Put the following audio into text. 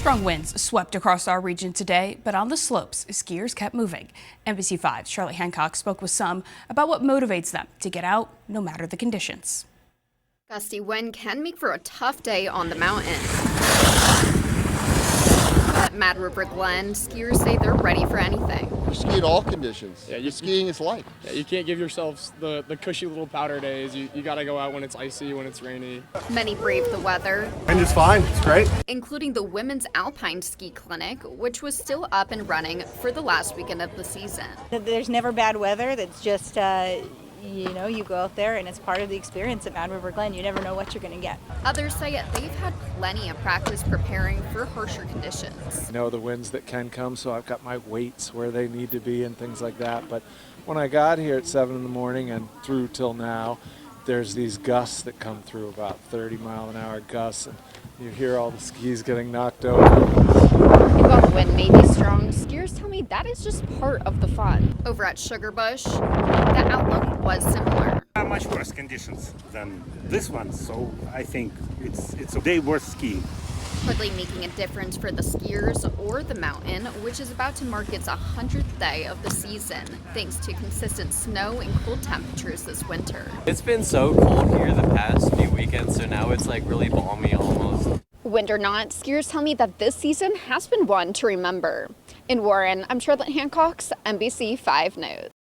Strong winds swept across our region today, but on the slopes, skiers kept moving. NBC5's Charlotte Hancock spoke with some about what motivates them to get out no matter the conditions. Gusty wind can make for a tough day on the mountain. At Mad River Glen, skiers say they're ready for anything. You ski in all conditions. Yeah, Skiing is life. Yeah, you can't give yourselves the cushy little powder days. You got to go out when it's icy, when it's rainy. Many brave the weather, And it's fine, it's great. including the Women's Alpine Ski Clinic, which was still up and running for the last weekend of the season. There's never bad weather. That's just, you go out there and it's part of the experience at Mad River Glen. You never know what you're going to get. Others say they've had plenty of practice preparing for harsher conditions. I know the winds that can come, so I've got my weights where they need to be and things like that. But when I got here at 7 in the morning and through till now, there's these gusts that come through, about 30-mile-an-hour gusts, and you hear all the skis getting knocked over. And while the wind may be strong, skiers tell me that is just part of the fun. Over at Sugarbush, the outlook was similar. Much worse conditions than this one, so I think it's a day worth skiing. Hardly making a difference for the skiers or the mountain, which is about to mark its 100th day of the season, thanks to consistent snow and cold temperatures this winter. It's been so cold here the past few weekends, so now it's like really balmy almost. Wind or not, skiers tell me that this season has been one to remember. In Warren, I'm Charlotte Hancock's NBC5 News.